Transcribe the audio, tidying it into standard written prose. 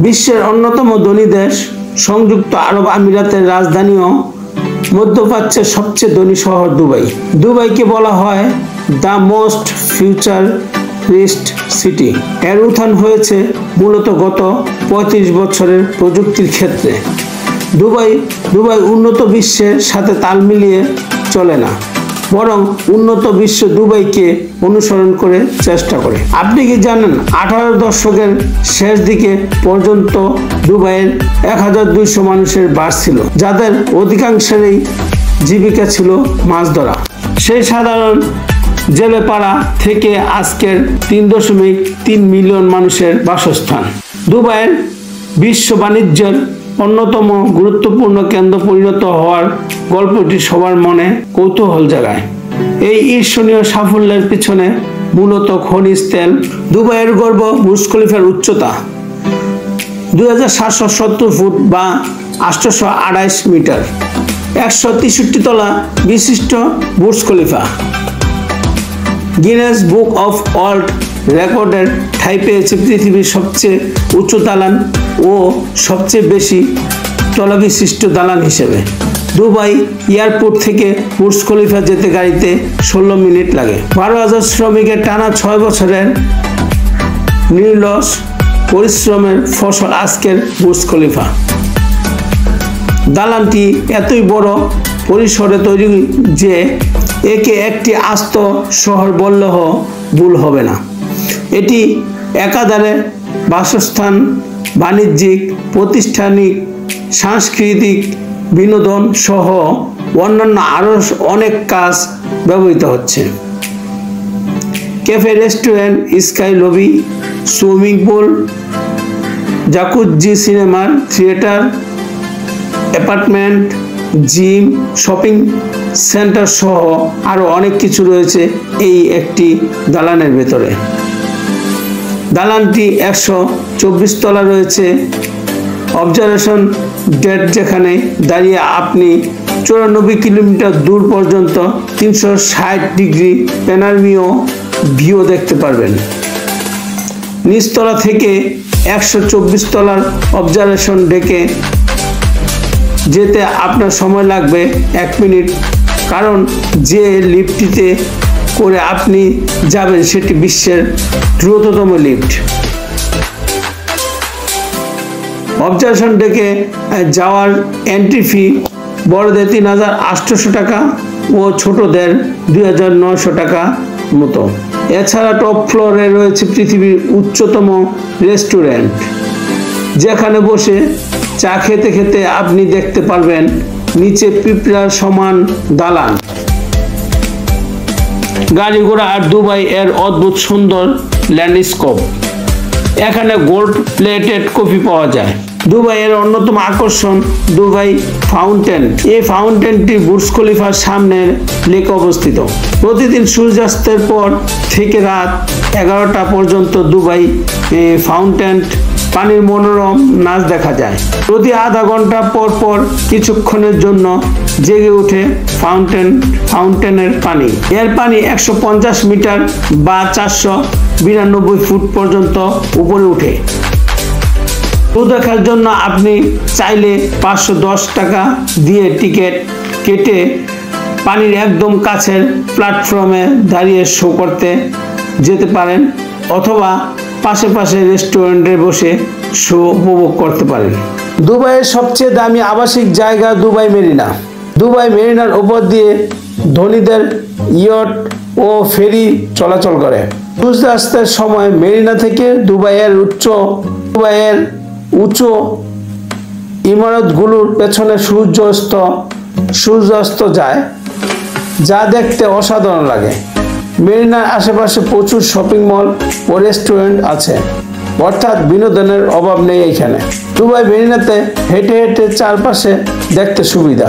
বিশ্বের অন্যতম ধনী দেশ সংযুক্ত আরব আমিরাতের রাজধানীও মধ্যপ্রাচ্যের সবচেয়ে ধনী শহর দুবাই। দুবাইকে বলা হয় দ্য মোস্ট ফিউচারিস্ট সিটি। এর উত্থান হয়েছে মূলত গত 35 বছরের প্রযুক্তির ক্ষেত্রে। দুবাই উন্নত বিশ্বের সাথে তাল মিলিয়ে চলে না, বরং উন্নত বিশ্ব দুবাইকে অনুসরণ করে চেষ্টা করে। আপনি কি জানেন 18 দশকের শেষ দিকে পর্যন্ত দুবাইয়ের 1200 মানুষের বাস ছিল, যাদের অধিকাংশেরই জীবিকা ছিল মাছ ধরা। সেই সাধারণ জেলেপাড়া থেকে আজকের 3.3 মিলিয়ন মানুষের বাসস্থান। দুবাইয়ের বিশ্ব বাণিজ্যের অন্যতম গুরুত্বপূর্ণ কেন্দ্র পরিণত হওয়ার গল্পটি সবার মনে কৌতূহল জাগায়। এই ঈর্ষণীয় সাফল্যের পিছনে মূলত খনিজ তেল। দুবাইয়ের গর্ব বুর্জ খলিফার উচ্চতা 2770 ফুট বা 828 মিটার, 163 তলা বিশিষ্ট Burj Khalifa Guinness book of world রেকর্ডের ঠাঁই পেয়েছে পৃথিবীর সবচেয়ে উঁচু দালান ও সবচেয়ে বেশি তলা বিশিষ্ট দালান হিসেবে। দুবাই এয়ারপোর্ট থেকে বুর্জ খলিফা যেতে গাড়িতে 16 মিনিট লাগে। 12,000 শ্রমিকের টানা 6 বছরের নিরলস পরিশ্রমের ফসল আজকের বুর্জ খলিফা। দালানটি এতই বড় পরিসরে তৈরি যে একে একটি আস্ত শহর বললেও ভুল হবে না। এটি একাধারে বাসস্থান, বাণিজ্যিক, প্রাতিষ্ঠানিক, সাংস্কৃতিক, বিনোদন সহ অন্যান্য আরও অনেক কাজ ব্যবহৃত হচ্ছে। Cafe, restaurant, sky lobby, swimming pool, jacuzzi, সিনেমার theatre, apartment, gym, shopping centre সহ আরও অনেক কিছু রয়েছে এই একটি দালানের ভেতরে। দালানটি 124 তলা রয়েছে। অবজারভেশন ডেক, যেখানে দাঁড়িয়ে আপনি 94 কিলোমিটার দূর পর্যন্ত 360 ডিগ্রি প্যানোরামিক ভিউ দেখতে পারবেন। নিচতলা থেকে 124 তলার অবজারভেশন ডেকে যেতে আপনার সময় লাগবে 1 মিনিট, কারণ যে লিফটটিতে করে আপনি যাবেন সেটি বিশ্বের দ্রুততম লিফট। অবজারভেশন ডেকে যাওয়ার এন্ট্রি ফি বড়দের 3,800 টাকা ও ছোটদের 2,900 টাকা মতো। এছাড়া টপ ফ্লোরে রয়েছে পৃথিবীর উচ্চতম রেস্টুরেন্ট, যেখানে বসে চা খেতে খেতে আপনি দেখতে পারবেন নিচে পিঁপড়ার সমান দালান, গাড়ি ঘোড়া আর দুবাই এর অদ্ভুত সুন্দর ল্যান্ডস্কেপ। এখানে গোল্ড প্লেটেড কফি পাওয়া যায়। দুবাইয়ের অন্যতম আকর্ষণ দুবাই ফাউন্টেন। এই ফাউন্টেনটি বুর্জ খলিফার সামনের লেকে অবস্থিত। প্রতিদিন সূর্যাস্তের পর থেকে রাত 11টা পর্যন্ত দুবাই ফাউন্টেন পানির মনোরম নাচ দেখা যায়। প্রতি আধা ঘন্টা পর পর কিছুক্ষণের জন্য জেগে ওঠে ফাউন্টেনের পানি। এর পানি 150 মিটার বা 492 ফুট পর্যন্ত উপরে ওঠে। দেখার জন্য আপনি চাইলে 510 টাকা দিয়ে টিকিট কেটে পানির একদম কাছের প্ল্যাটফর্মে দাঁড়িয়ে শো করতে যেতে পারেন, অথবা পাশে রেস্টুরেন্টে বসে শো উপভোগ করতে পারেন। দুবাইয়ের সবচেয়ে দামি আবাসিক জায়গা দুবাই মেরিনা। দুবাই মেরিনার উপর দিয়ে ধনীদের ইয়ট ও ফেরি চলাচল করে। সূর্যাস্তের সময় মেরিনা থেকে দুবাইয়ের উঁচু ইমারতগুলোর পেছনে সূর্যাস্ত যায়, যা দেখতে অসাধারণ লাগে। মেরিনার আশেপাশে প্রচুর শপিং মল ও রেস্টুরেন্ট আছে, অর্থাৎ বিনোদনের অভাব নেই এখানে। দুবাই মেরিনাতে হেঁটে চারপাশে দেখতে সুবিধা।